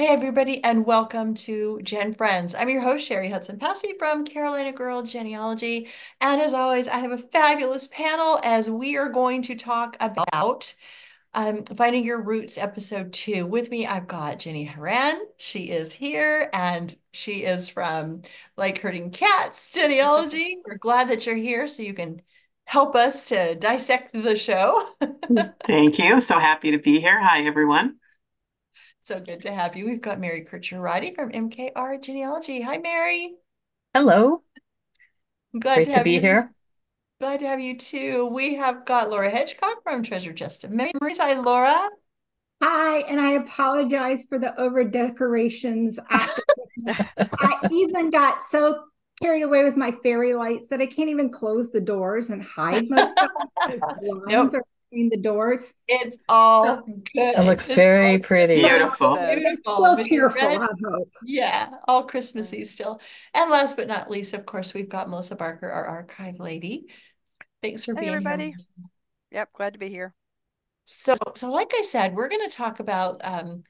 Hey, everybody, and welcome to Gen Friends. I'm your host, Cheri Hudson Passey from Carolina Girl Genealogy. And as always, I have a fabulous panel as we are going to talk about Finding Your Roots, episode 2. With me, I've got Jenny Hawran. She is here, and she is from Like Herding Cats Genealogy. We're glad that you're here so you can help us to dissect the show. Thank you. So happy to be here. Hi, everyone. So good to have you. We've got Mary Kircher Roddy from MKR Genealogy. Hi, Mary. Hello, I'm glad to great to have be you. here. Glad to have you too. We have got Laura Hedgecock from Treasure Chest of Memories. Hi, Laura. Hi, and I apologize for the over decorations after Christmas. I even got so carried away with my fairy lights that I can't even close the doors and hide most stuff because the lines Nope, are between the doors. it's So, all It good. looks It's very all pretty. so Beautiful. it's beautiful. still But you're cheerful, red. I hope. Yeah, all Christmassy still. And last but not least, of course, we've got Melissa Barker, our archive lady. Thanks for Hey, being here. everybody. Yep, glad to be here. So like I said, we're going to talk about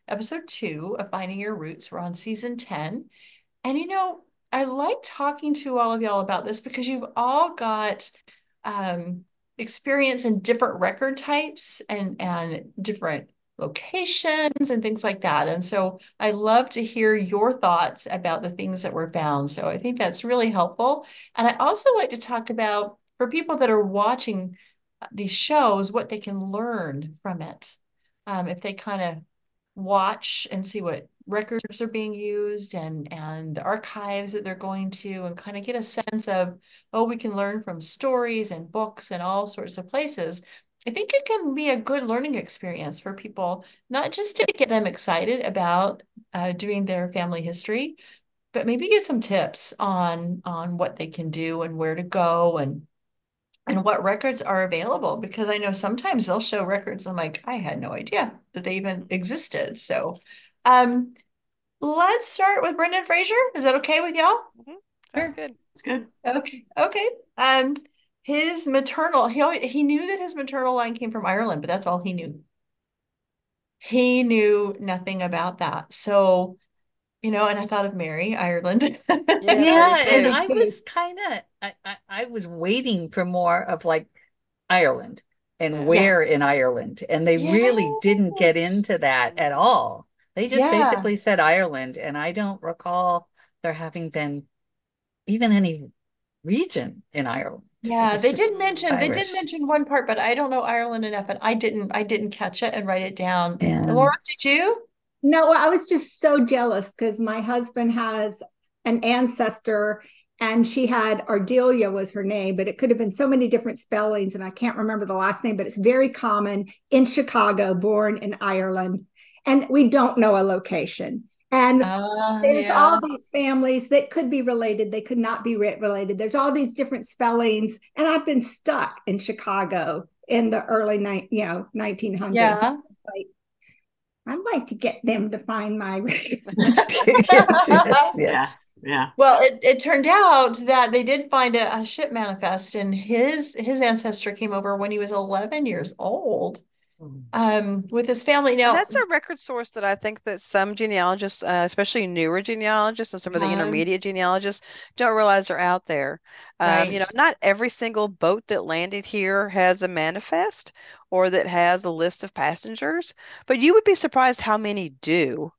episode 2 of Finding Your Roots. We're on season 10. And I like talking to all of y'all about this because you've all got um, experience in different record types and different locations and things like that. And so I love to hear your thoughts about the things that were found. So I think that's really helpful. And I also like to talk about for people that are watching these shows, what they can learn from it. If they kind of watch and see what records are being used and archives that they're going to and kind of get a sense of, oh, we can learn from stories and books and all sorts of places. I think it can be a good learning experience for people, not just to get them excited about doing their family history, but maybe get some tips on what they can do and where to go and what records are available because I know sometimes they'll show records. I'm like, I had no idea that they even existed. So, um, let's start with Brendan Fraser. Is that okay with y'all? Sounds Sure. good. It's good. Okay. Okay. His maternal, he knew that his maternal line came from Ireland, but that's all he knew. He knew nothing about that. So, and I thought of Mary, Ireland. Yes, I Yeah, do and Me too. I too. was kind of I was waiting for more of like Ireland and Yes. Yeah. where in Ireland, and they really didn't get Yes. into that at Mm. all. They just Yeah. basically said Ireland, and I don't recall there having been even any region in Ireland. It Yeah, was just they did Irish. mention one part, but I don't know Ireland enough, and I didn't catch it and write it down. Laura, And did you? No, I was just so jealous because my husband has an ancestor and she had Ardelia was her name, but it could have been so many different spellings and I can't remember the last name, but it's very common in Chicago, born in Ireland. And we don't know a location. And there's Yeah. all these families that could be related, they could not be related. There's all these different spellings, and I've been stuck in Chicago in the early 1900s. Yeah. Like, I'd like to get them to find my yes, yes, yes. Yeah. Yeah. Well, it turned out that they did find a ship manifest, and his ancestor came over when he was 11 years old, with his family. And Now, that's a record source that I think that some genealogists, especially newer genealogists and some of the um, intermediate genealogists, don't realize are out there. right. Not every single boat that landed here has a manifest or that has a list of passengers, but you would be surprised how many do.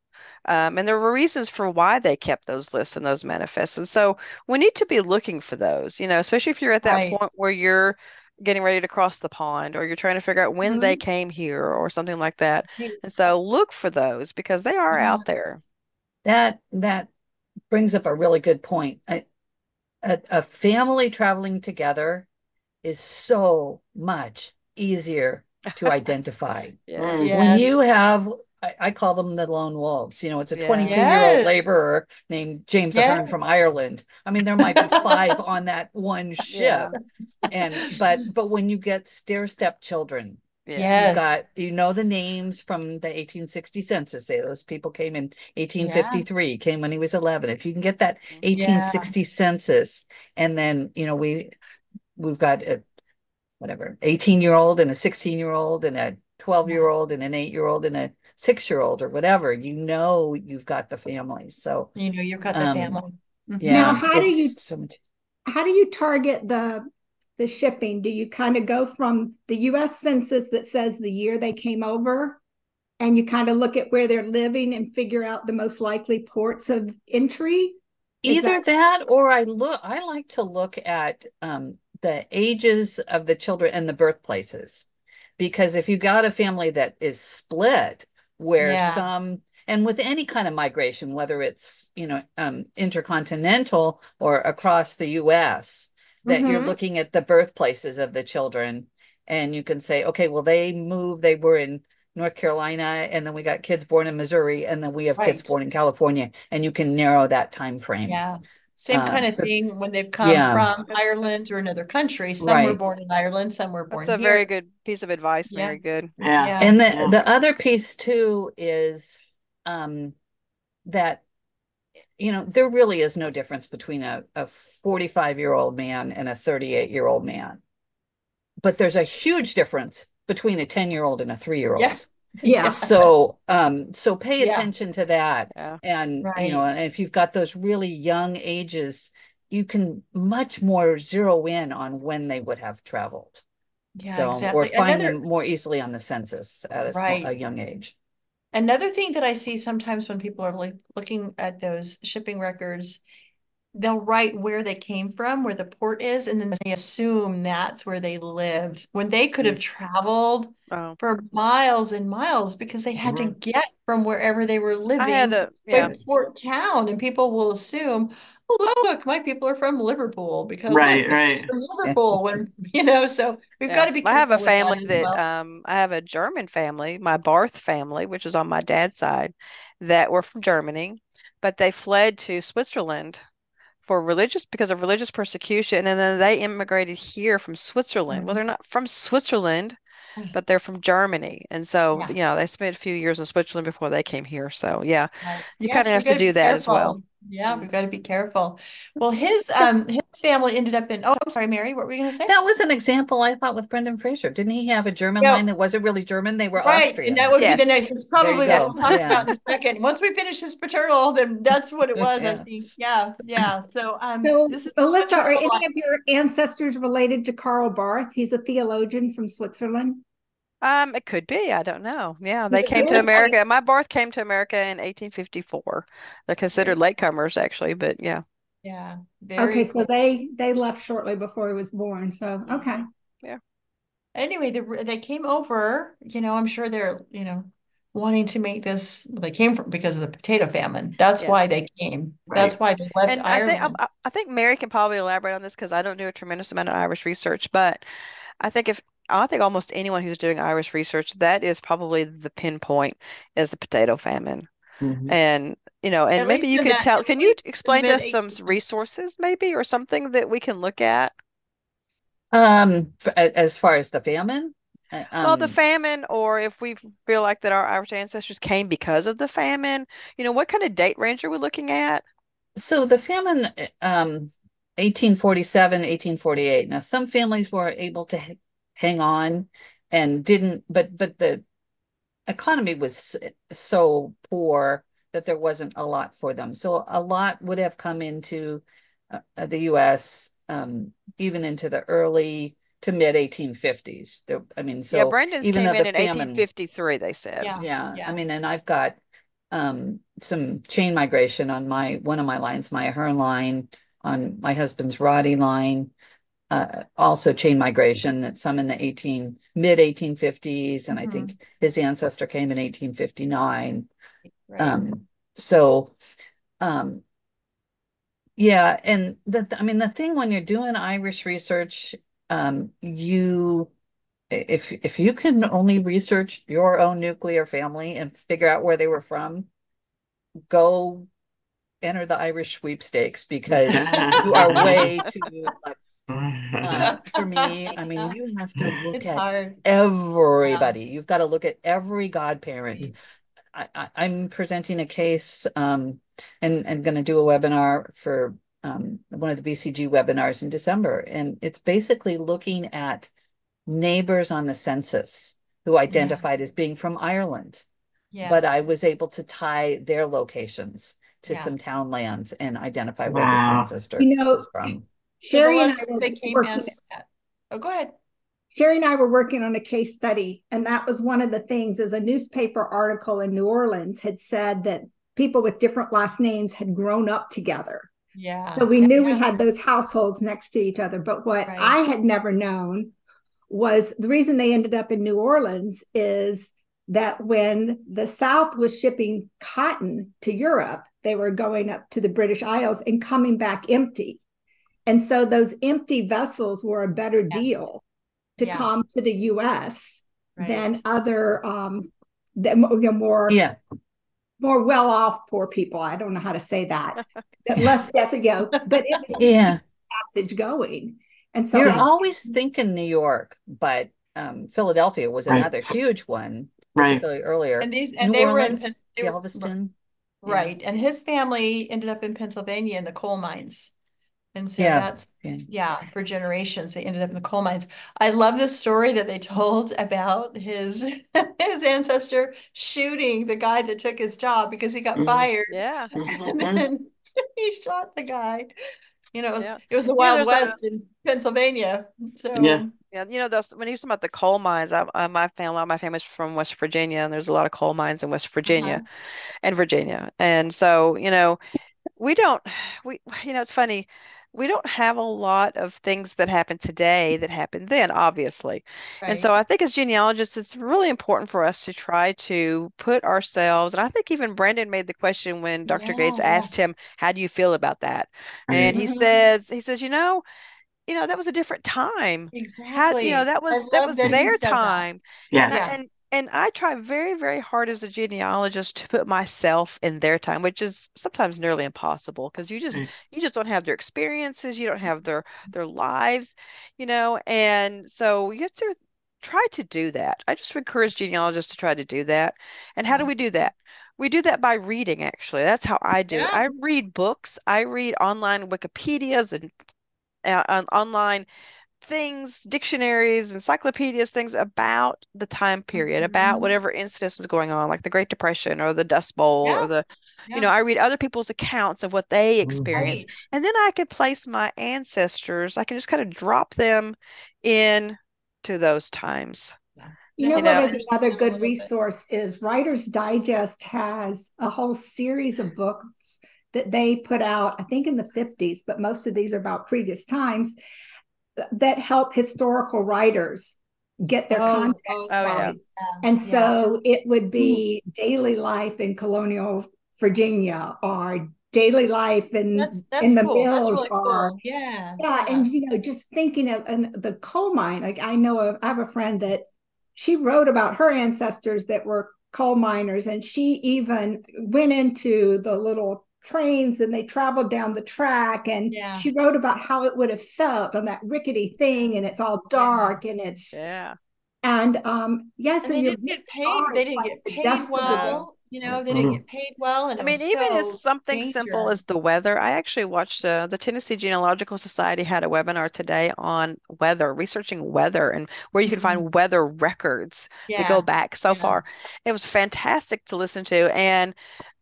And there were reasons for why they kept those lists and those manifests. And so we need to be looking for those, especially if you're at that Right. point where you're getting ready to cross the pond or you're trying to figure out when they Mhm. came here or something like that. And so look for those because they are Yeah. out there. That brings up a really good point. A family traveling together is so much easier to identify. Yeah. Mm. When Yes. you have, I call them the lone wolves. It's a Yeah. 22-year-old Yes. laborer named James Ahern Yes. from Ireland. I mean, there might be five on that one ship. Yeah. But when you get stair-step children, Yeah. you've Yes. got, the names from the 1860 census. Say those people came in Yeah. 1853, came when he was 11. If you can get that Yeah. 1860 census, and then, we've got a whatever 18-year-old and a 16-year-old and a 12-year-old and an 8-year-old and a 6-year-old or whatever, you've got the family. So You've got the family. Now, yeah, it's so much. how do you target the shipping? Do you kind of go from the US Census that says the year they came over, and you kind of look at where they're living and figure out the most likely ports of entry? Either that or I like to look at the ages of the children and the birthplaces. Because if you got a family that is split, where and with any kind of migration, whether it's, intercontinental or across the US, that you're looking at the birthplaces of the children, and you can say, okay, well, they were in North Carolina, and then we got kids born in Missouri, and then we have kids born in California, and you can narrow that time frame. Yeah. Same kind of thing when they've come from Ireland or another country. Some were born in Ireland, some were born here. That's a very good piece of advice, Mary. Good. Yeah. And the other piece too is that, there really is no difference between a 45-year-old man and a 38-year-old man. But there's a huge difference between a 10-year-old and a 3-year-old. Yeah. So pay attention to that. And, and if you've got those really young ages, you can much more zero in on when they would have traveled. Or find them more easily on the census at a young age. Another thing that I see sometimes when people are looking at those shipping records, they'll write where they came from, where the port is, and then they assume that's where they lived when they could have traveled for miles and miles, because they had to get from wherever they were living to port town, and people will assume, oh, look, my people are from Liverpool because from Liverpool when so we've got to be careful. I have a family that I have a German family, my Barth family, which is on my dad's side, that were from Germany, but they fled to Switzerland because of religious persecution, and then they immigrated here from Switzerland. Well, they're not from Switzerland, but they're from Germany, and so they spent a few years in Switzerland before they came here. So you kind of have to do that as well. Yeah, we've got to be careful. Well, his family ended up in. Oh, I'm sorry, Mary. What were you going to say? That was an example I thought with Brendan Fraser. Didn't he have a German line that wasn't really German? They were Austrian. And that would be the next. It's probably what we'll talk about in a second. Once we finish his paternal, then that's what it was. I think. Yeah. So, this is Alyssa, are any of your ancestors related to Karl Barth? He's a theologian from Switzerland. It could be. I don't know. Yeah, they came to America. My Barth came to America in 1854. They're considered latecomers, actually, but yeah. Yeah. Okay, so they left shortly before he was born. So okay. Yeah. Anyway, they came over. I'm sure they're wanting to make this. They came because of the potato famine. That's why they came. That's why they left Ireland. I think Mary can probably elaborate on this because I don't do a tremendous amount of Irish research, but I think almost anyone who's doing Irish research, that is probably the pinpoint is the potato famine. And and maybe you could can you explain to us some resources maybe or something that we can look at? As far as the famine? Well, the famine, or if we feel like that our Irish ancestors came because of the famine, what kind of date range are we looking at? So the famine, 1847, 1848. Now, some families were able to hang on and didn't, but the economy was so poor that there wasn't a lot for them. So a lot would have come into the U.S. Even into the early to mid 1850s. Brendan's even came though in the 1853, they said. Yeah. And I've got some chain migration on one of my lines, my Hawran-Line, on my husband's Roddy line. Also chain migration, that some in the mid 1850s, and I think his ancestor came in 1859. And the thing when you're doing Irish research, if you can only research your own nuclear family and figure out where they were from, go enter the Irish sweepstakes, because you are way too for me. You have to look at everybody. You've got to look at every godparent. I'm presenting a case and going to do a webinar for one of the BCG webinars in December. And it's basically looking at neighbors on the census who identified as being from Ireland. but I Yes. was able to tie their locations to Yeah. some town lands and identify where this Wow. ancestor You know, was from. Because a Cheri lot and of I times were they came working. as, oh, go ahead. Cheri and I were working on a case study, and that was one of the things. As a newspaper article in New Orleans had said that people with different last names had grown up together. Yeah. So we knew we Yeah. had those households next to each other. But what Right. I had never known was the reason they ended up in New Orleans is that when the South was shipping cotton to Europe, they were going up to the British Isles and coming back empty. And so those empty vessels were a better Yeah. deal to Yeah. come to the US than Right. other more Yeah. more well-off poor people. I don't know how to say that. That less desert, but it was the Yeah. cheap passage going. And so You're I always thinking New York, but Philadelphia was Right. another huge one, Right. particularly earlier. And New they were in, Orleans, they were, Galveston. Yeah. right. And his family ended up in Pennsylvania in the coal mines. And so Yeah. that's, for generations, they ended up in the coal mines. I love the story that they told about his his ancestor shooting the guy that took his job because he got fired. Yeah. And then he shot the guy. Yeah. It was the You know, Wild there's a West in Pennsylvania. Yeah. So Yeah, those when you talk about the coal mines, a lot of my family's from West Virginia, and there's a lot of coal mines in West uh-huh. Virginia, and so we don't we it's funny, we don't have a lot of things that happen today that happened then, obviously. And so Right. I think as genealogists, it's really important for us to try to put ourselves, and I think even Brandon made the question when Dr. Gates Yeah, yeah. asked him, how do you feel about that? And Right. he says, that was a different time. How, Exactly. I that love was that he their said that. time. And I, Yes. Yeah. and I try very, very hard as a genealogist to put myself in their time, which is sometimes nearly impossible because Right. you just don't have their experiences, you don't have their lives, and so you have to try to do that. I just encourage genealogists to try to do that. And how do Yeah. we do that? We do that by reading, actually. That's how I do it. Yeah. I read books, I read online Wikipedias and online things, dictionaries, encyclopedias, things about the time period, about Mhm. whatever incidents was going on, like the Great Depression or the Dust Bowl or Yeah. Yeah. I read other people's accounts of what they experienced. Right. And then I could place my ancestors, I can just kind of drop them in to those times. Yeah. You To know You help what know, is understand another a good little bit. resource is Writer's Digest has a whole series of books that they put out, I think in the 50s, but most of these are about previous times that help historical writers get their Oh, context oh yeah. right. And Yeah. so it would be daily life in colonial Virginia or daily life That's in the cool. That's mills really or cool. Yeah. yeah, Yeah. and just thinking of and the coal mine, like I have a friend that she wrote about her ancestors that were coal miners, and she even went into the little trains and they traveled down the track, and Yeah. she wrote about how it would have felt on that rickety thing, and it's all Yeah. dark and it's Yeah. and yeah, And so they you're didn't really get paid. hard. They It's didn't like get the paid dust of the day. well. They didn't Mhm. get paid well, and I it mean, was even as so something simple dangerous. as the weather, I actually watched the Tennessee Genealogical Society had a webinar today on weather, researching weather and where you can Mhm. find weather records that go Yeah. back so Yeah. far. It was fantastic to listen to. And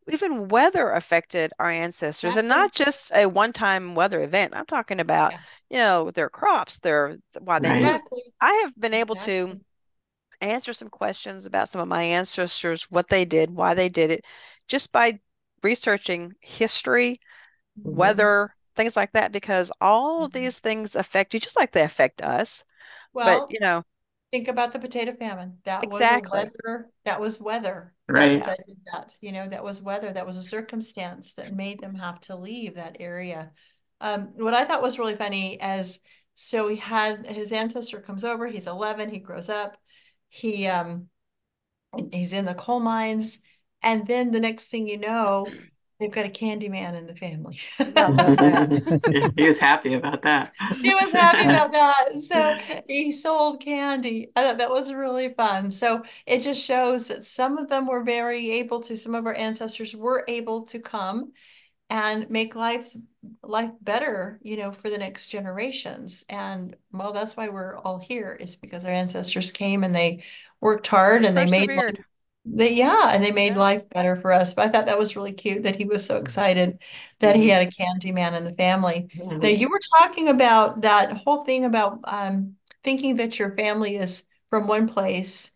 even weather affected our ancestors and not Exactly. just a one-time weather event. I'm talking about, Yeah. their crops, their why they Right. moved. Exactly. I have been able to Exactly. answer some questions about some of my ancestors, what they did, why they did it, just by researching history, Mhm. weather, things like that, because all of Mhm. these things affect you just like they affect us. But, Well, think about the potato famine. That was a exactly. weather. That was weather that Right. Yeah. that did that. That was weather. That was a circumstance that made them have to leave that area. What I thought was really funny as so he had his ancestor comes over. He's 11. He grows up. He he's in the coal mines, and then the next thing you know, they've got a candy man in the family. I love that. He was happy about that. He was happy about that. So he sold candy. I thought that was really fun. So it just shows that some of them were very able to, some of our ancestors were able to come and make life better, for the next generations. And well, that's why we're all here, is because our ancestors came and they worked hard They and they made life persevered. And they made Yeah. life better for us. But I thought that was really cute that he was so excited that he had a candy man in the family. Now, you were talking about that whole thing about thinking that your family is from one place,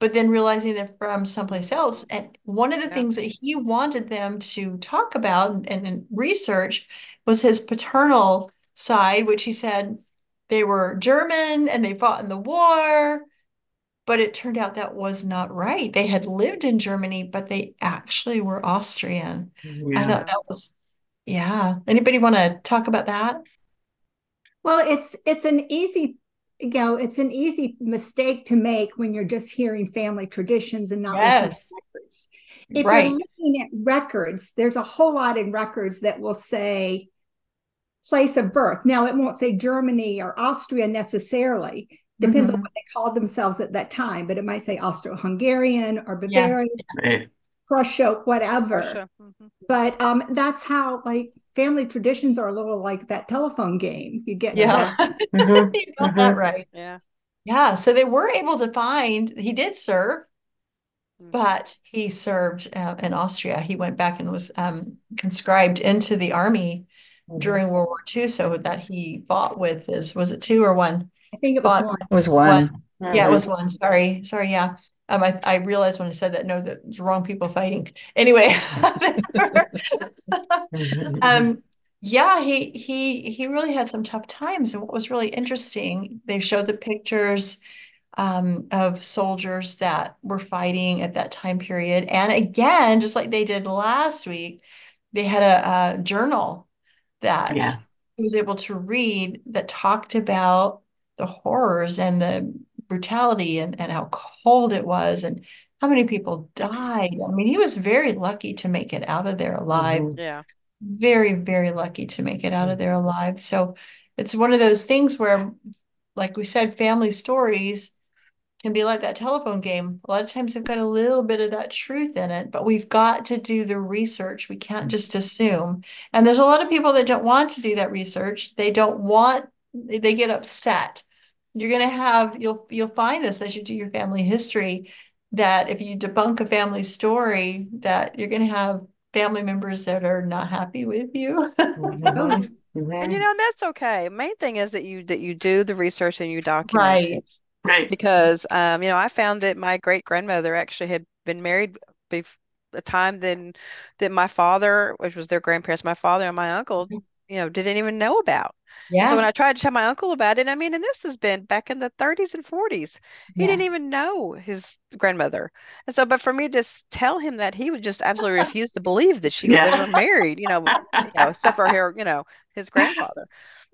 but then realizing they're from someplace else. And one of the Yeah. things that he wanted them to talk about and research was his paternal side, which he said they were German and they fought in the war. But it turned out that was not right. They had lived in Germany, but they actually were Austrian. I thought that was, yeah. Anybody want to talk about that? Well, it's an easy, it's an easy mistake to make when you're just hearing family traditions and not looking at Yes, records. If you're right. looking at records, there's a whole lot in records that will say place of birth. Now, it won't say Germany or Austria necessarily. Depends on Mhm. what they called themselves at that time, but it might say Austro-Hungarian or Yeah, Bavarian, Right. Prussia, whatever. Russia. But that's how like family traditions are a little like that telephone game. You get yeah. You got that right. Yeah. Yeah, so they were able to find, he did serve, Mhm. but he served in Austria. He went back and was conscribed into the army during World War II, so that he fought with his, was it two or one? I think it was Fought one. It was one. one. Yeah, it was one. Sorry. Yeah. I realized when I said that, no, the wrong people fighting. Anyway, um, yeah, he really had some tough times. And what was really interesting, they showed the pictures of soldiers that were fighting at that time period. And again, just like they did last week, they had a journal that Yes. he was able to read that talked about the horrors and the brutality and how cold it was and how many people died. I mean, he was very lucky to make it out of there alive. Yeah. Very, very lucky to make it out of there alive. So it's one of those things where, like we said, family stories can be like that telephone game. A lot of times they've got a little bit of that truth in it, but we've got to do the research. We can't just assume. And there's a lot of people that don't want to do that research. They don't want, they get upset. You're going to have, you'll find this as you do your family history, that if you debunk a family story, that you're going to have family members that are not happy with you. Oh, And that's okay. Main thing is that you do the research and you document Right. it. Right. Because I found that my great grandmother actually had been married bef a time then that my father, which was their grandparents, my father and my uncle, didn't even know about. And so when Yeah. I tried to tell my uncle about it, I mean, and this has been back in the 30s and 40s, he Yeah. didn't even know his grandmother. And so, but for me to tell him that, he would just absolutely refuse to believe that she was Yeah. ever married, except for her, his grandfather.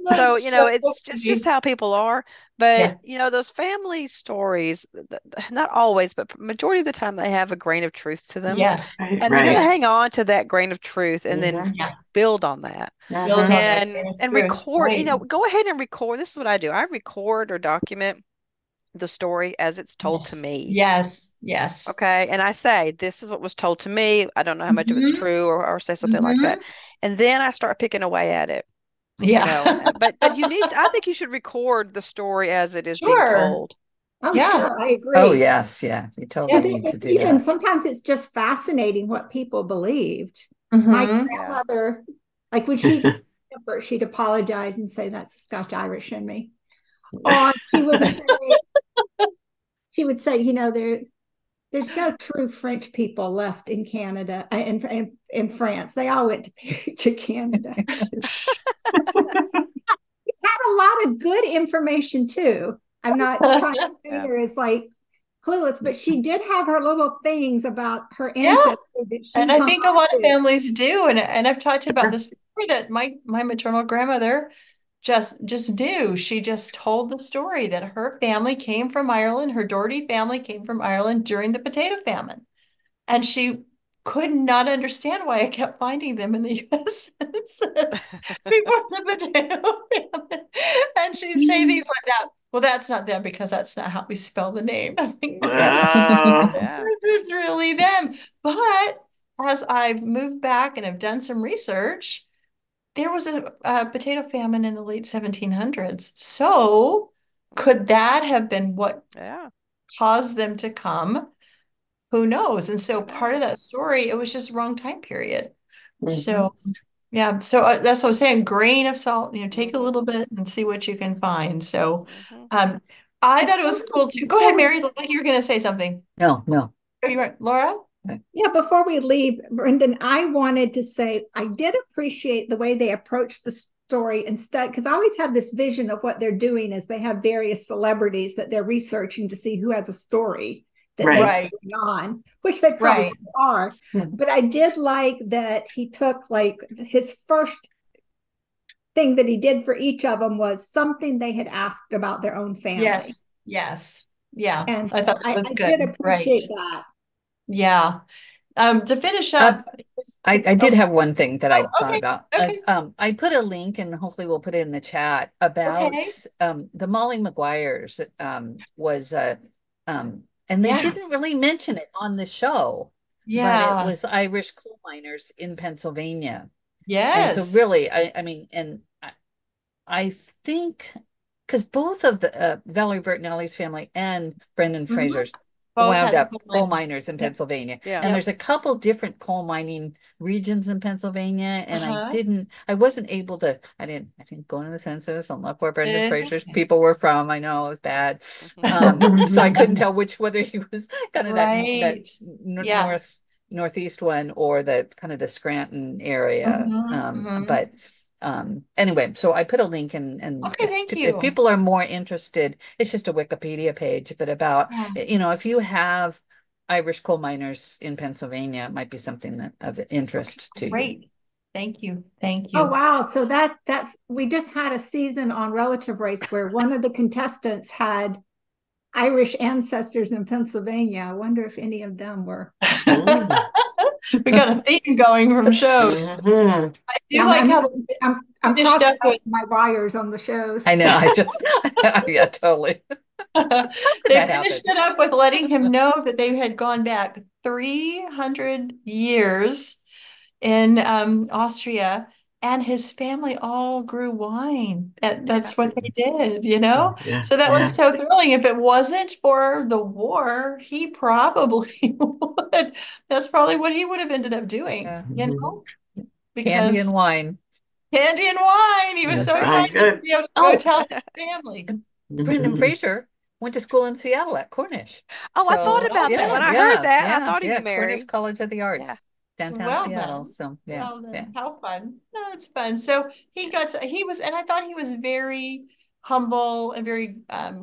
So, That's so it's just funny. how people are. But, Yeah. those family stories, not always, but majority of the time, they have a grain of truth to them. Yes. Right. And then you Right. Yes. hang on to that grain of truth and then Yeah. build on that Builds on that and grain of and truth. record, Right. go ahead and record. This is what I do. I record or document the story as it's told to Yes. me. Yes. Yes. Okay. And I say, this is what was told to me. I don't know how much of it's Hmm. true or say something like that. Hmm. And then I start picking away at it. Yeah. But I think you should record the story as it is being Sure. told. oh, Yeah. sure, I Oh, agree. yes. Yeah. You totally Because Yes. need to it's do even that. sometimes it's just fascinating what people believed. My Hmm. Yeah. grandmother, like when she'd apologize and say that's the Scotch Irish in me. Or she would say, there's no true French people left in Canada in France. They all went to Canada. Had a lot of good information too. I'm not trying to paint Yeah. her as like clueless, but she did have her little things about her Yeah. ancestry that And she I hung think a on lot of to. families do. And I've talked about this before that my maternal grandmother just knew. She just told the story that her family came from Ireland. Her Doherty family came from Ireland during the potato famine. And she could not understand why I kept finding them in the US census before the potato famine. And she'd say things like that. Well, that's not them because that's not how we spell the name. I think Yes. Yeah. this is really them. But as I've moved back and have done some research, there was a potato famine in the late 1700s. So Mm, could that have been what yeah. caused them to come? who knows? And so Who part of that knows? story, it was just wrong time period. Mhm. So yeah, so that's what I'm saying. Grain of salt, take a Mm-hmm. little bit and see what you can find. So Mm-hmm. um, I thought it was cool too. Go ahead, Before Mary. Like you were going to say something. No, no. Oh, you were Laura? Yeah, before we leave, Brendan, I wanted to say I did appreciate the way they approached the story instead, because I always have this vision of what they're doing is they have various celebrities that they're researching to see who has a story that they Right. Right, going on, which they probably right. still are. Mhm. But I did like that he took like his first thing that he did for each of them was something they had asked about their own family. Yes, yes. Yeah, And I so thought it was I did good. Right. appreciate that. Yeah. To finish Uh, up, I did oh, have one thing that I thought okay, about. okay, I put a link and hopefully we'll put it in the chat about okay. the Molly Maguires was and they Yeah, didn't really mention it on the show, but it yeah. was Irish coal miners in Pennsylvania. And so Yes. really, I mean, and I think because both of the Valerie Bertinelli's family and Brendan Hmm. Fraser's Both wound had up coal coal miners. miners in Yep, Pennsylvania. Yeah. And yep. there's a couple different coal mining regions in Pennsylvania. And Uh-huh. I wasn't able to, I didn't go into the census and look where Brendan It's Fraser's okay. people were from. I know it was bad. Mm-hmm. So I couldn't tell whether he was kind of that Right. Yeah. northeast one or the kind of the Scranton area. Hmm. But anyway, so I put a link and Okay, thank if you. people are more interested, it's just a Wikipedia page, but about, Yeah, if you have Irish coal miners in Pennsylvania, it might be something that of interest to you. great. Thank you. Thank Oh you. wow. So that's we just had a season on Relative Race where one of the contestants had Irish ancestors in Pennsylvania. I wonder if any of them were. Mhm. We got a theme going from shows. Mhm. I do Yeah, like how I'm they finished crossing up out with my wires on the shows. I know, yeah, totally. How could they that happen? finished it up with letting him know that they had gone back 300 years in Austria, and his family all grew wine. Yeah. That's what they did. Yeah, So that was yeah. so thrilling. If it wasn't for the war, he probably would. That's probably what he would have ended up doing, Yeah. Mhm. Candy and because wine. candy and wine. He was That That's so right. sounds excited to good. be able to go Oh, tell his family. and Brendan Mhm. Fraser went to school in Seattle at Cornish. Oh, I thought So Well about that. When then. I heard that, I thought of you, yeah, Cornish Mary. College of the Yeah. Arts, downtown Well Seattle. then. So Well yeah. then. How fun. No, it's fun. So he was, and I thought he was very humble and very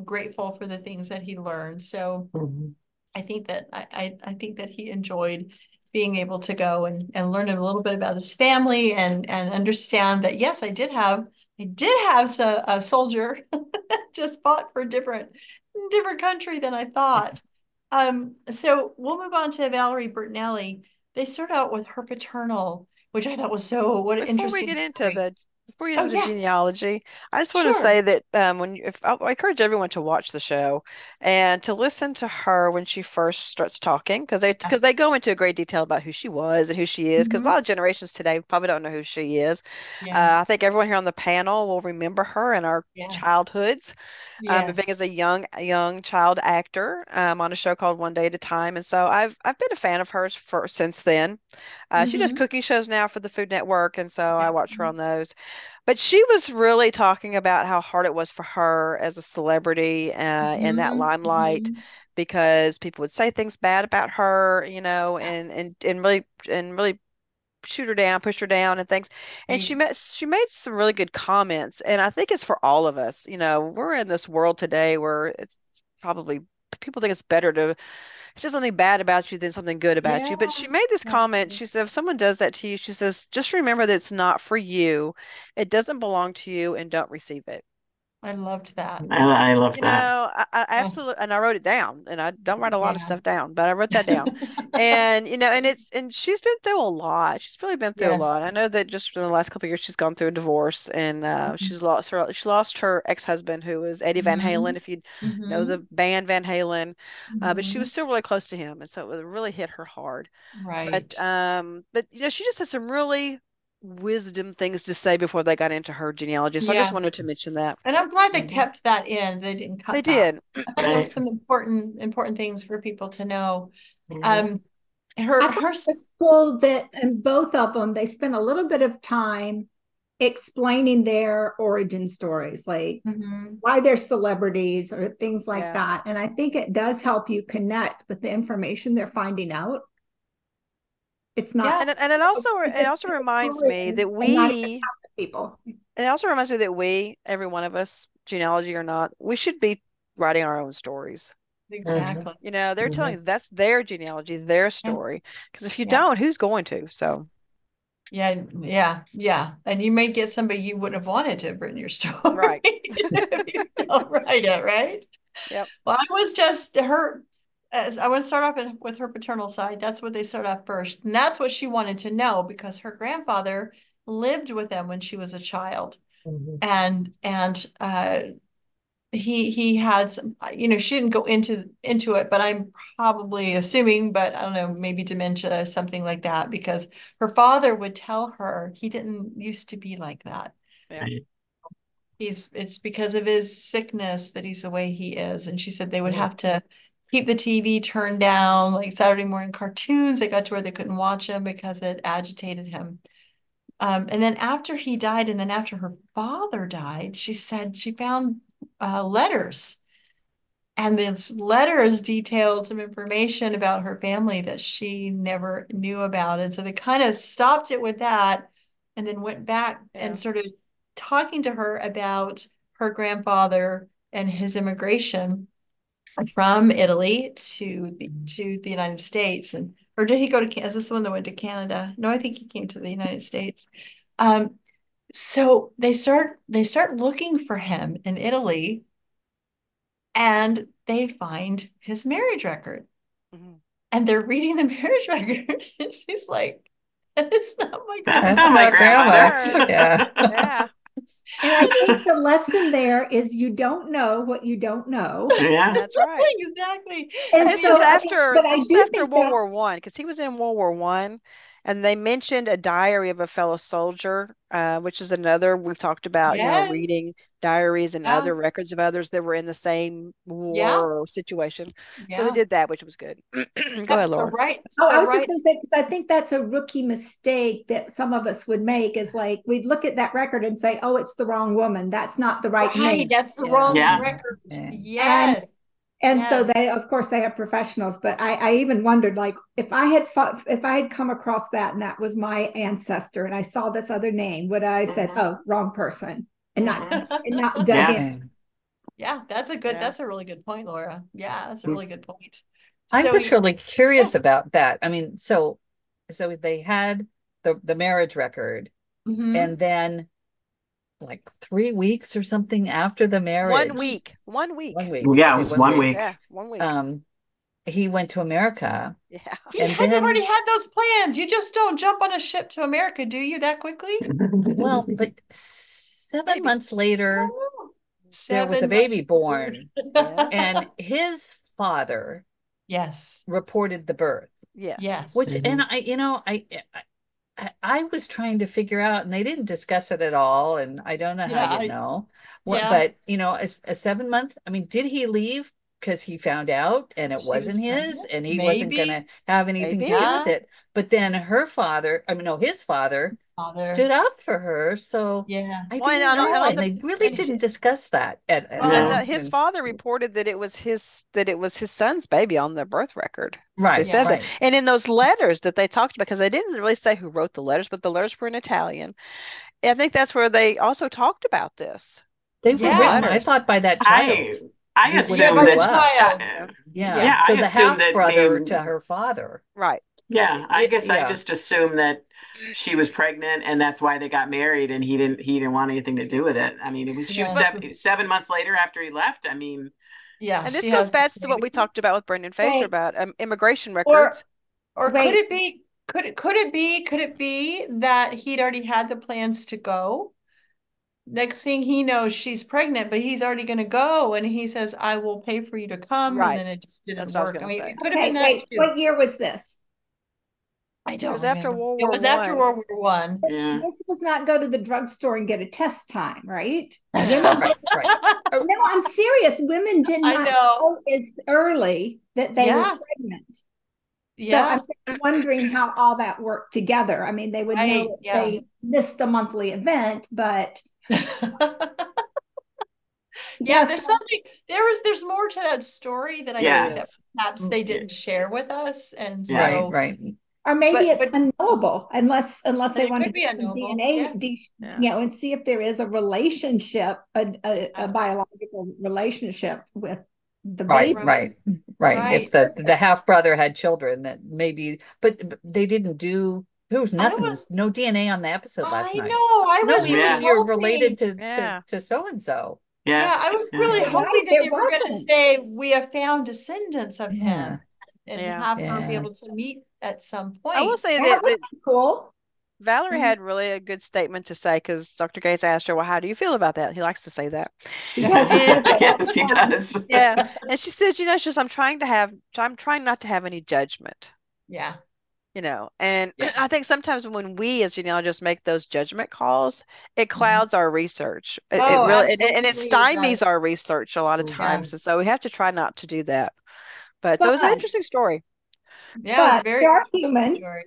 grateful for the things that he learned. So Mhm. I think that I think that he enjoyed being able to go and learn a little bit about his family and understand that yes, I did have a soldier just fought for a different country than I thought. So we'll move on to Valerie Bertinelli. They start out with her paternal, which I thought was what an Before we interesting get into story. before you get Oh into the yeah, genealogy, I just want to sure. say that if I encourage everyone to watch the show and to listen to her when she first starts talking, because Yes. they go into a great detail about who she was and who she is, because a Hmm. lot of generations today probably don't know who she is. Yeah. I think everyone here on the panel will remember her in our Yeah. childhoods, being Yes. as a young child actor on a show called One Day at a Time, and so I've been a fan of hers for since then. She does Hmm. cooking shows now for the Food Network, and so I Yeah. watch her on those. But she was really talking about how hard it was for her as a celebrity in that Hmm. limelight, Hmm. because people would say things bad about her, and really shoot her down, push her down, and things. And she Right. made some really good comments, and I think it's for all of us. We're in this world today where it's probably people think it's better to say something bad about you than something good about Yeah. you. But she made this comment. Absolutely. She said, if someone does that to you, she says, just remember that it's not for you. It doesn't belong to you, and don't receive it. I loved that. I love that. I Oh, absolutely, and I wrote it down, and I don't write a lot of yeah. stuff down, but I wrote that down. And she's been through a lot. She's really been through a Yes. lot. I know that just in the last couple of years, she's gone through a divorce, and she lost her ex-husband, who was Eddie Van Hmm. Halen, if you know Hmm. the band Van Halen. But she was Hmm. still really close to him, and so it really hit her hard. But Right. she just had some really wisdom things to say before they got into her genealogy. So I just Yeah. wanted to mention that. And I'm glad they Mhm. kept that in. They didn't They cut that. did. I thought there was Right. some important things for people to know. Um, I thought her it was cool that in both of them, they spent a little bit of time explaining their origin stories, like Mhm. why they're celebrities or things like Yeah. that. And I think it does help you connect with the information they're finding out. It's Yeah. not And it just also reminds story me that and not even we half the people. it also reminds me that we, every one of us, genealogy or not, we should be writing our own stories. Exactly. You know, they're telling Mhm. you that's their genealogy, their Yeah. story. Because if you Yeah. don't, who's going to? So, Yeah, yeah, yeah. And you may get somebody you wouldn't have wanted to have written your story right. if you don't write it, right? Yep. Well, I was just her, as I want to start off with her paternal side. That's what they start off first. And that's what she wanted to know because her grandfather lived with them when she was a child. Mhm. And he had some, she didn't go into it, but I'm probably assuming, but I don't know, maybe dementia, something like that, because her father would tell her he didn't used to be like that. Yeah. It's because of his sickness that he's the way he is. And she said they would Yeah. have to keep the TV turned down, like Saturday morning cartoons. They got to where they couldn't watch them because it agitated him. And then after he died, and then after her father died, she said she found letters. And these letters detailed some information about her family that she never knew about. And so they kind of stopped it with that and then went back Yeah. and started talking to her about her grandfather and his immigration from Italy to the United States. And or did he go to Is this the one that went to Canada? No, I think he came to the United States. Um, so they start looking for him in Italy and they find his marriage record Mhm. and they're reading the marriage record and she's like, that is not my That's That's not grandfather. my not grandma. Her. Yeah. Yeah. And I think the lesson there is you don't know what you don't know. Yeah. That's right. Exactly. And And I mean, but I this was do after think World War that's One, because he was in World War One, and they mentioned a diary of a fellow soldier, which is another we've talked about, yes, reading diaries and yeah, other records of others that were in the same yeah, war or situation. So they yeah. did that, which was good. Go Yep. ahead, So Laura. right, Oh, I so was just right, going to say, because I think that's a rookie mistake that some of us would make is like we'd look at that record and say, oh, it's the wrong woman. That's not the right right. name. That's the Yeah. wrong Yeah. record. Yeah. And Yes, so yes. they, of course, they have professionals, but I even wondered, like, if I had come across that and that was my ancestor, and I saw this other name, would I said, Mhm. oh, wrong person, Mhm. and not dug Yeah. in? Yeah. Yeah, Yeah. that's a really good point, Laura. Yeah, that's a Mm. really good point. I So, was really yeah. curious about that. I mean, so they had the marriage record, Hmm. and then like 3 weeks or something after the One marriage, week. 1 week. 1 week. Yeah, it Okay, was one 1 week. week. Yeah, 1 week. Um, he went to America, Yeah. He and had to have already then, had those plans. You just don't jump on a ship to America, do you, that quickly? well, but 7 Maybe. months later, Oh, there was a 7 months baby later. born, Yes. and his father Yes. reported the birth, Yes. Yes. which, and Mhm. I was trying to figure out, and they didn't discuss it at all, and I don't know how Yeah. you know what, Yeah. but a 7 month, I mean, did he leave because he found out and it She was wasn't his pregnant. and he wasn't Maybe. gonna have anything to do Maybe. with Yeah. it? But then her father, I mean, no, his father Father. stood up for her, so Yeah. I Well, didn't and know, on and the they really and he, didn't discuss that at well, and all. No. his And father reported that it was his son's baby on the birth record. They right, said Yeah. that. right. And in those letters that they talked about, because they didn't really say who wrote the letters, but the letters were in Italian. I think that's where they also talked about this They were in the Yeah. written, I letters. thought, by that child I I when he Yeah, assume by grew the that up. child. So, Yeah. Yeah. yeah, I So the assume half that brother maybe to her father. right. yeah, I It, guess I yeah. just assumed that she was pregnant and that's why they got married and he didn't want anything to do with it. I mean, it was she was Yes. But 7 months later after he left. I mean, Yeah. and She this goes has back to what baby. we talked about with Brendan Fraser Wait, about immigration Or records. could wait. it be, could it be that he'd already had the plans to go? Next thing he knows, she's pregnant, but he's already going to go. And he says, I will pay for you to come. And Right. then it didn't That's what I was work. I going to mean, say. it could have been Okay, that wait. too. What year was this? I It don't was after remember. World It War was after One. World War One. yeah. This was not go to the drugstore and get a test time, right? That's Yeah. Women, Right, right. Oh, no, I'm serious. Women did I not know. know as early that they were Yeah. pregnant. So I'm Yeah. wondering how all that worked together. I mean, they would Right. know if Yeah. they missed a monthly event, but Yeah, yes, there's more to that story that I There think Yeah. that is. perhaps Mm, they Yeah. didn't share with us. And Yeah. right, so, right. or maybe it's but unknowable unless they it want to could do be some unknowable. DNA, Yeah. Yeah. you know, and see if there is a relationship, a Yeah. biological relationship with the Right, baby. Right. right. If Right. the half brother had children, that maybe, but they didn't do. There was I nothing, was, no DNA on the episode last I night. know, I No, was really even Yeah. you're hoping. related to Yeah. so and so. Yeah. Yeah, I was Yeah. really You're right, hoping that there they were going to wasn't. say we have found descendants of Yeah, him and Yeah. have her be yeah. able to meet at some I will point. say That would that be cool. Valerie Mhm. had really a good statement to say because Dr. Gates asked her, "Well, how do you feel about that?" He likes to say that. He And says that all Yes, he the time. does. yeah, and she says, it's just I'm trying not to have any judgment, Yeah. And Yeah. I think sometimes when we as genealogists make those judgment calls, it Mhm. clouds our research. It Oh, really and it absolutely. It stymies does. our research a lot of Yeah. times, and so we have to try not to do that. But so it was an But interesting story. Yeah, it was a we very are interesting human. story.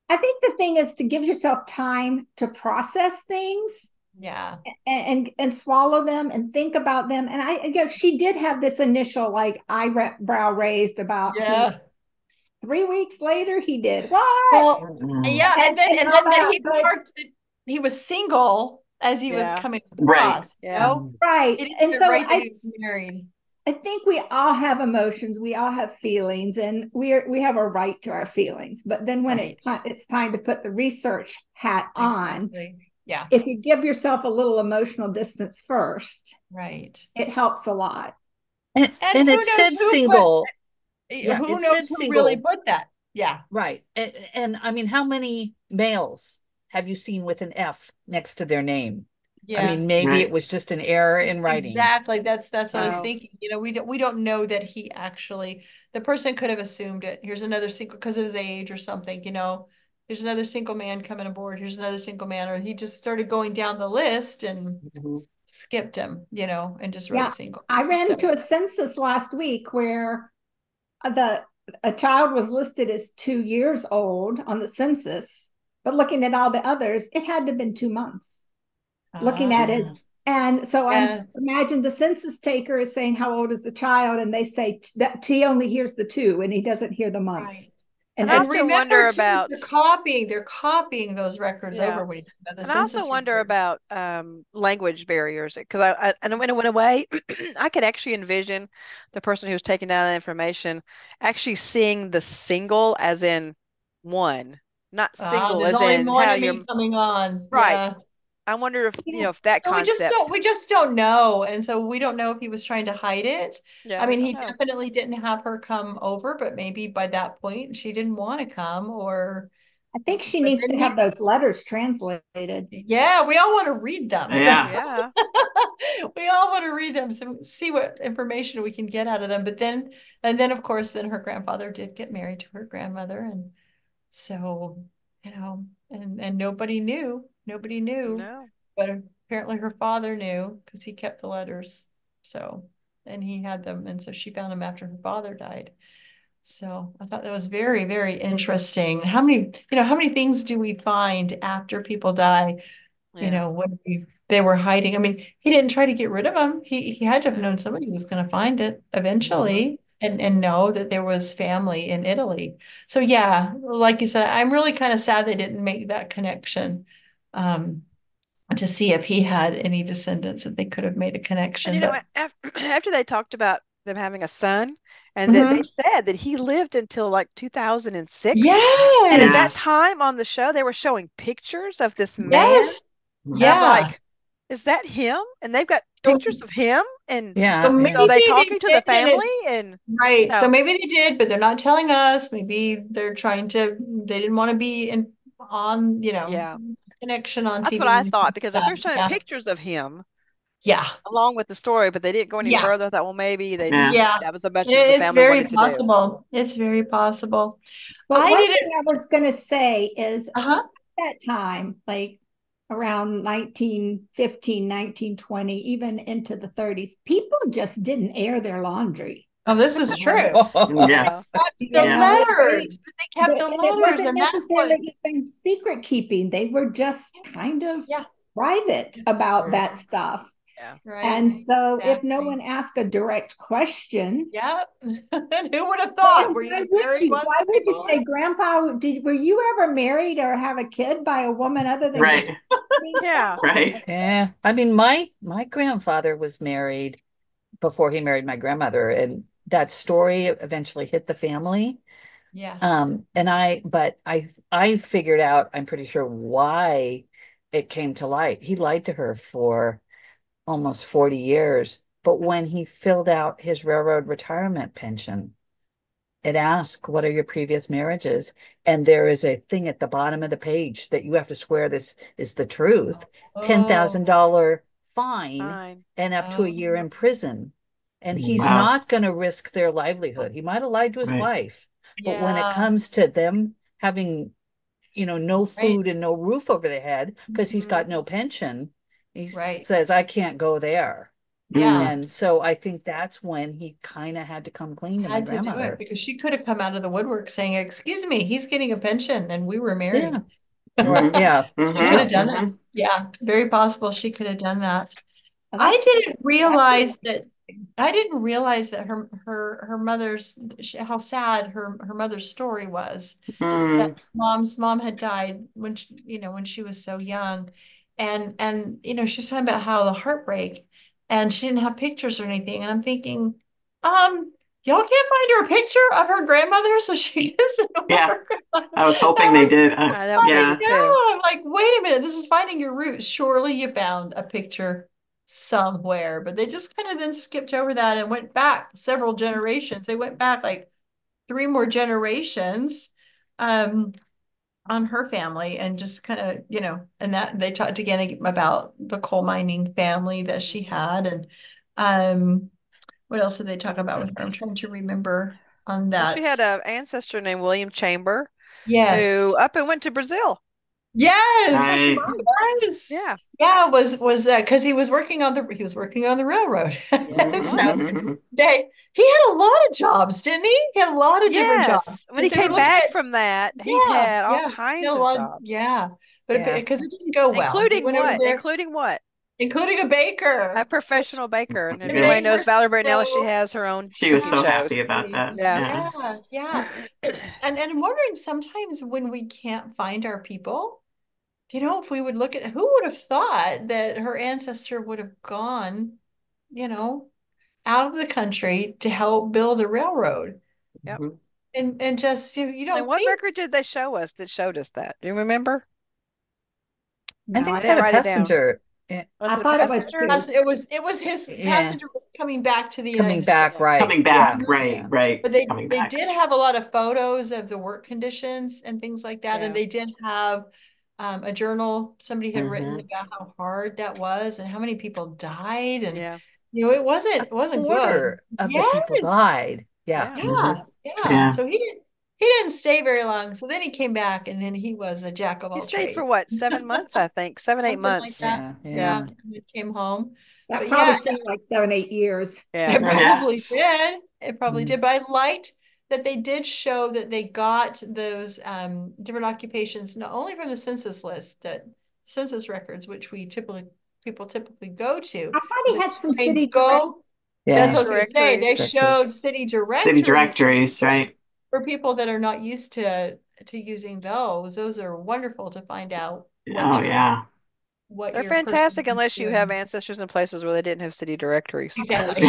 I think the thing is to give yourself time to process things Yeah. and swallow them and think about them. And she did have this initial like eyebrow raised about him. Yeah. 3 weeks later, he did what? Well, Mm. yeah, And and all then that. he But remarked that he was single as he was Yeah, coming Right. across, yeah, right. He didn't And get it so right that he was married. I think we all have emotions, we all have feelings, and we have a right to our feelings. But then when Right. it's time to put the research hat on, Exactly. Yeah. if you give yourself a little emotional distance first, Right. it helps a lot. And And who it knows said who put single. Yeah, who it knows said who really single. put that? Yeah. Right. And I mean, how many males have you seen with an F next to their name? I Yeah. mean, maybe it Right. was just an error in writing. Exactly. That's what I was no, thinking. We don't know that he actually the person could have assumed it. Here's another single because of his age or something. Here's another single man coming aboard. Here's another single man, or he just started going down the list and Mhm. skipped him, and just wrote Yeah, single. I ran So into a census last week where the a child was listed as 2 years old on the census, but looking at all the others, it had to have been 2 months. Looking at ah, his, and so I'm yeah, just imagine the census taker is saying how old is the child, and they say that he only hears the two and he doesn't hear the right. months. And and I his And also wonder remember too, about they're copying those records yeah. over when you talk about the And I also census wonder records. about language barriers because and in a way, I could actually envision the person who's taking down that information actually seeing the single as in one, not single There's as only in one how of you're me coming on. right. Yeah. I wonder if, yeah, if that So we just don't concept, we just don't know. And so we don't know if he was trying to hide it. yeah, I we mean, don't he know. definitely didn't have her come over, but maybe by that point she didn't want to come or I think she but needs then to have those letters translated. yeah, we all want to read them. So Yeah. Yeah. we all want to read them so see what information we can get out of them. But then and then of course then her grandfather did get married to her grandmother and so and nobody knew, No. but apparently her father knew because he kept the letters. So, and he had them. And so she found them after her father died. So I thought that was very, very interesting. How many things do we find after people die, Yeah. when they were hiding? I mean, he didn't try to get rid of them. He had to have No. known somebody was going to find it Mhm. eventually and know that there was family in Italy. So yeah, like you said, I'm really kind of sad they didn't make that connection. Um, to see if he had any descendants that they could have made a And connection. But after they talked about them having a son, and that they Mhm. said that he lived until like 2006. And at that Yeah. Yes, time on the show, they were showing pictures of this man. yes, And I'm yeah. like, is that him? And they've got So, pictures of him. And so Yeah, maybe are yeah. they they talking to the did, and family? it's And, you right. So know, maybe they did, but they're not telling us. Maybe they're trying to. They didn't want to be on, yeah, connection on that's what TV I when you thought. think Because if that. they're showing Yeah, pictures of him yeah, along with the story, but they didn't go any yeah, further, I thought, well, maybe they just, Yeah. yeah. that was as much as the It's family very wanted to do. possible. It's very possible. But I one didn't. thing I was going to say is Uh-huh. that time, like around 1915, 1920, even into the 30s, people just didn't air their laundry. Oh, this is true. Yes. They kept the Yeah. letters, but they kept the And it letters, wasn't and that's what. necessarily even secret keeping. They were just kind of Yeah. private about that stuff. Yeah. Right. And so if no Exactly. one asked a direct question, Yeah. Who would have thought? Were you why would married you? once Why would you before? say, Grandpa, were you ever married or have a kid by a woman other than Right. me? Yeah. Right. Yeah. I mean, my grandfather was married before he married my grandmother, and that story eventually hit the family. Yeah. But I figured out, I'm pretty sure why it came to light. He lied to her for almost 40 years. But when he filled out his railroad retirement pension, it asks, what are your previous marriages? And there is a thing at the bottom of the page that you have to swear this is the truth. Oh. $10,000 fine Fine. and up to a year in prison. And he's Wow. not going to risk their livelihood. He might have lied to his Right. wife, but when it Yeah. comes to them having, no Right. food and no roof over their head because he's got Mhm. no pension, he Right. says, I can't go there. Yeah. And so I think that's when he kind of had to come clean to my Had to do it grandmother. because she could have come out of the woodwork saying, "Excuse me, he's getting a pension and we were married." Yeah. Mhm. Yeah. She could Mhm. have done that. Mhm. Yeah, very possible she could have done that. Well, I that's didn't realize fascinating. that her mother's how sad her mother's story was. That Mm. mom's mom had died when when she was so young, and she was talking about how the heartbreak, and she didn't have pictures or anything, and I'm thinking, y'all can't find her a picture of her grandmother so she can Yeah. her grandmother. I was hoping they did. I know they Yeah. did too. No, I'm like, wait a minute, this is finding your roots. Surely you found a picture somewhere, but they just kind of then skipped over that and went back several generations. They went back like 3 more generations on her family and just kind of, and that they talked again about the coal mining family that she had. And what else did they talk about with her? I'm trying to remember on Well, she that. had an ancestor named William Chamber who Yes. up and went to Brazil. Yes. Right. Yes. Yeah. Yeah, was because he was working on the railroad. Yes, he So was. he had a lot of jobs, didn't he? He had a lot of different jobs. Yes. When he If they were came looking back at, from that, he yeah, had all yeah, he had kinds a of lot, jobs. yeah, but Yeah. because it didn't go well, he Including went over what? there, Including what? including a A baker. professional baker. And if And anybody they Yes. knows were Valerie Bertinelli, she so has her own She was cooking so happy shows. about that. Yeah. Yeah. yeah, yeah. And I'm wondering sometimes when we can't find our people, if we would look at who would have thought that her ancestor would have gone, you know, out of the country to help build a railroad. Yep. Mhm. And just you And don't what think. record did they show us that showed us that? Do you remember? I No, think I they didn't had a write it down. passenger, Was I it a thought it was passenger? too. It was his yeah, passenger was coming back to the coming United back, States. right. Coming Yeah, back. Right. yeah. Right. But they Coming they back. did have a lot of photos of the work conditions and things like that, and Yeah. they did have a journal. Somebody had written Mhm. about how hard that was and how many people died, and Yeah. it A wasn't good. quarter of the people Yes, died. Yeah. Yeah. Mhm. yeah. Yeah. So he didn't stay very long. So then he came back, and then he was a jack of He all stayed for trades, what, 7 months, I think. 7, 8 something like months. that. Yeah. Yeah, Yeah. and he came home. That But probably yeah, seemed like 7, 8 years. Yeah. it Right. Yeah. probably did. It probably Mhm. did. But I liked that they did show that they got those different occupations not only from the census list, that census records, which people typically go to, I thought but he had some they city direct. go. That's City Yeah. what I was going to say. They directories. showed city City directories directories. Right. for people that are not used to using those. Those are wonderful to find out Oh yeah. what They're your person fantastic is unless you have doing. ancestors in places where they didn't have city directories. Exactly.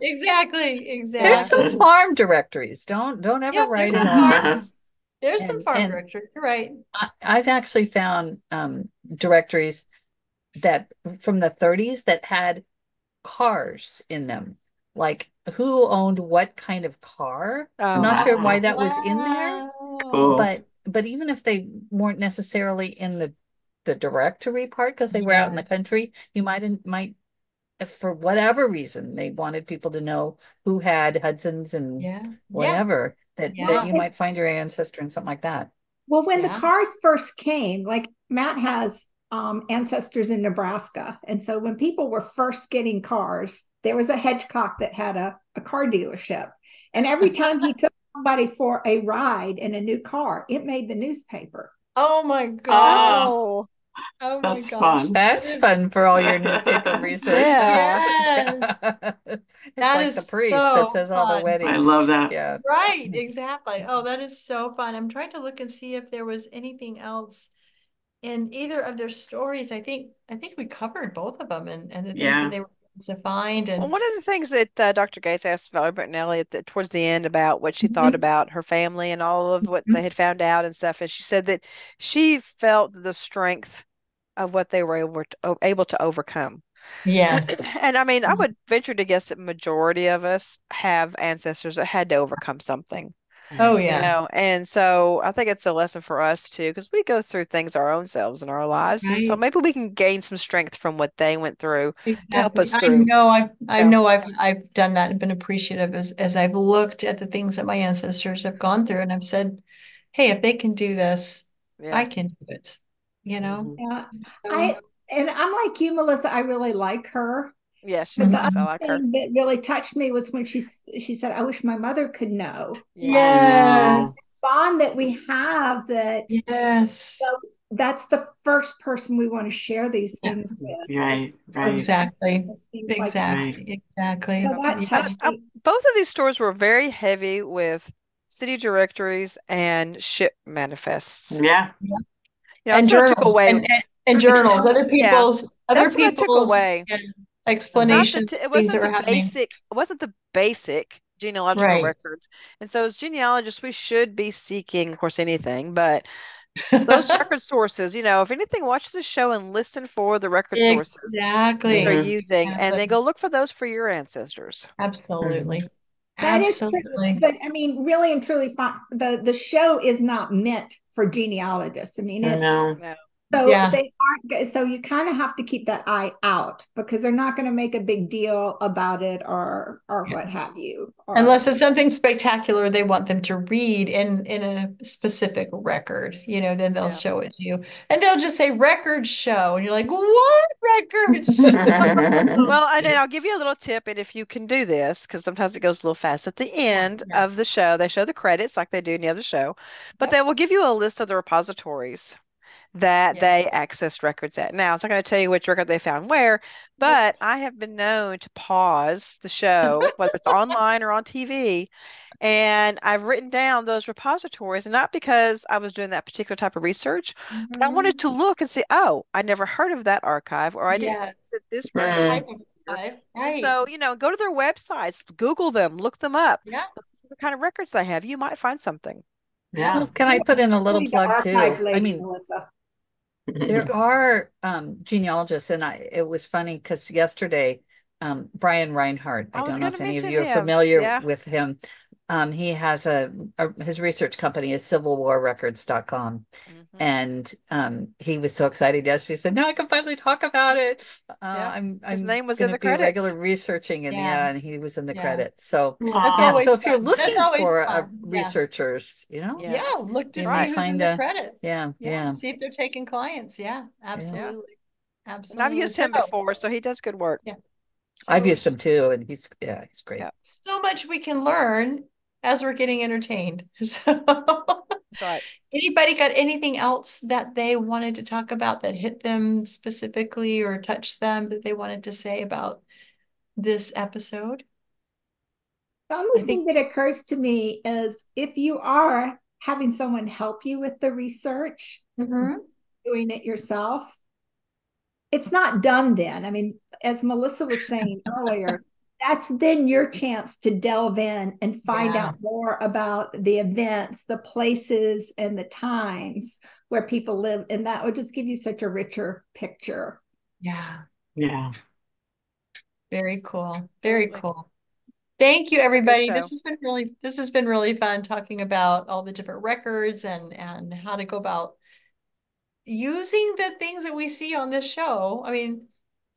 Exactly. There's Yeah. some Exactly. farm directories. Don't ever Yep, write it off. there's some And farm and directory. You're right. I've actually found directories that from the 30s that had cars in them, like who owned what kind of car. I'm Oh, not sure why Wow. that was in there, Wow. Cool. but even if they weren't necessarily in the directory part because they were out in the Yes. country, you might if for whatever reason they wanted people to know who had Hudsons and Yeah. Yeah. whatever that Yeah. you might find your ancestor in something like that. Well, when the Yeah. cars first came, like Matt has ancestors in Nebraska. And so when people were first getting cars, there was a Hedgecock that had a car dealership. And every time he took somebody for a ride in a new car, it made the newspaper. Oh my God. Oh, Oh my that's gosh. fun. That's fun for all your newspaper research. Yeah. Yes. It's That like the is priest that so says all the fun. I weddings. love that. Yeah. Right, exactly. Oh, that is so fun. I'm trying to look and see if there was anything else in either of their stories. I think we covered both of them and the things that Yeah. they were able to find Well, and one of the things that Dr. Gates asked Valerie Bertinelli towards the end about what she thought Mhm. about her family and all of what they had found out and stuff, and she said that she felt the strength of what they were able to overcome. Yes. And I mean, I would venture to guess that majority of us have ancestors that had to overcome something. Oh Right. You yeah. know, and so I think it's a lesson for us too, because we go through things our own selves in our lives, and so Right. maybe we can gain some strength from what they went through to help Exactly. us I through. know I So, know I've done that and been appreciative as I've looked at the things that my ancestors have gone through and I've said, hey, if they can do this, I yeah, can do it. You know? Mhm. Yeah. So I and I'm like you, Melissa. I really like her. yeah, she's But the mhm. nice. I other like her. thing that really touched me was when she said, "I wish my mother could know." Yeah, I Yes. know. Bond that we have that Yes. so that's the first person we want to share these Yeah. things with, Right, right, Exactly. things like that. right. Exactly. Exactly. So that Yeah. touched me. both of these stores were very heavy with city directories and ship manifests. Yeah. You know, And that's what I took journals away. and journals, Yeah, other that's what I took people's away. yeah, Not explanations of it things wasn't that were the happening. basic genealogical Right. records. And so as genealogists, we should be seeking, of course, anything, but those record sources, you know, if anything, watch the show and listen for the record sources that they're Exactly. Hmm. using, and then Exactly. go look for those for your ancestors. Absolutely. That is true. Absolutely. But I mean, really and truly, the show is not meant for genealogists. I mean, it No. Yeah. so Yeah. they aren't so you kind of have to keep that eye out because they're not going to make a big deal about it or what have you. Or Unless it's something spectacular they want them to read in a specific record, then they'll Yeah. show it to you. And they'll just say record show. And you're like, what record show? Well, and then I'll give you a little tip, and if you can do this, because sometimes it goes a little fast. At the Yeah, end yeah. of the show, they show the credits like they do in the other show, but Yep. they will give you a list of the repositories that Yeah. they accessed records at. Now, it's not going to tell you which record they found where, Nope. but I have been known to pause the show, whether it's online or on TV, and I've written down those repositories, and not because I was doing that particular type of research, but I wanted Mhm. to look and see, oh, I never heard of that archive, or I didn't know Yes. that this That record was Hmm. type of here. life. And Right. so, go to their websites, Google them, look them up. Yeah. Let's see what kind of records they have. You might find something. Yeah. Yeah. Well, can I put in a little really the plug archive too? I lady, mean, Melissa. there are genealogists, and it was funny because yesterday, Brian Reinhardt, I I was don't know going to if any of mention you are him. familiar Yeah. with him. He has his research company is civilwarrecords.com. Hmm. And he was so excited yesterday. He said, "No, I can finally talk about it. Yeah. His I'm name was in going to the be regular credits. research," and Yeah. and he was in the Yeah. credits. So That's yeah, Aw. so always if you're fun. That's looking always for fun. Yeah. researchers, Yeah. Yes. Look to you see might Right. who's in find the credits. yeah, Yeah. yeah, See if they're taking clients. Yeah. yeah. Yeah. Absolutely. And I've Absolutely. used So, him before, so he does good work. yeah. I've So, used them too, and he's great. Yeah. so much we can learn as we're getting entertained. So, That's right. anybody got anything else that they wanted to talk about that hit them specifically or touched them that they wanted to say about this episode? The I only think, thing that occurs to me is if you are having someone help you with the research, Mhm. doing it yourself, it's not done then. I mean, as Melissa was saying earlier, that's then your chance to delve in and find Yeah, out more about the events, the places, and the times where people live. And that would just give you such a richer picture. yeah. Yeah. Very cool. Very Absolutely. cool. Thank you, Good everybody. show. This has been really fun talking about all the different records and how to go about using the things that we see on this show. I mean,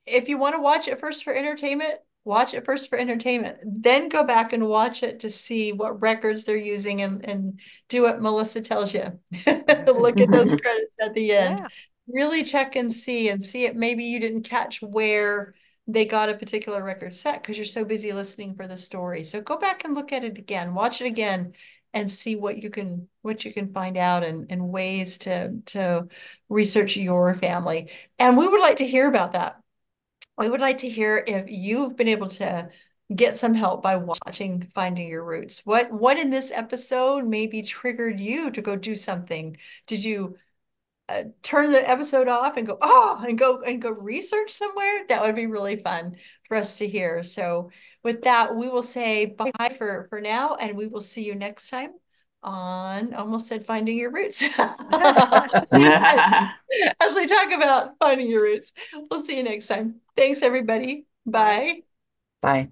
if you want to watch it first for entertainment, watch it first for entertainment. Then go back and watch it to see what records they're using and do what Melissa tells you. Look at those credits at the end. Yeah. Really check and see it. Maybe you didn't catch where they got a particular record set because you're so busy listening for the story. So go back and look at it again, watch it again, and see what you can find out, and ways to research your family. And we would like to hear about that. We would like to hear if you've been able to get some help by watching Finding Your Roots. What in this episode maybe triggered you to go do something? Did you turn the episode off and go, oh, and go research somewhere? That would be really fun for us to hear. So with that, we will say bye for now, and we will see you next time on, almost said Finding Your Roots. As we talk about finding your roots. We'll see you next time. Thanks, everybody. Bye. Bye.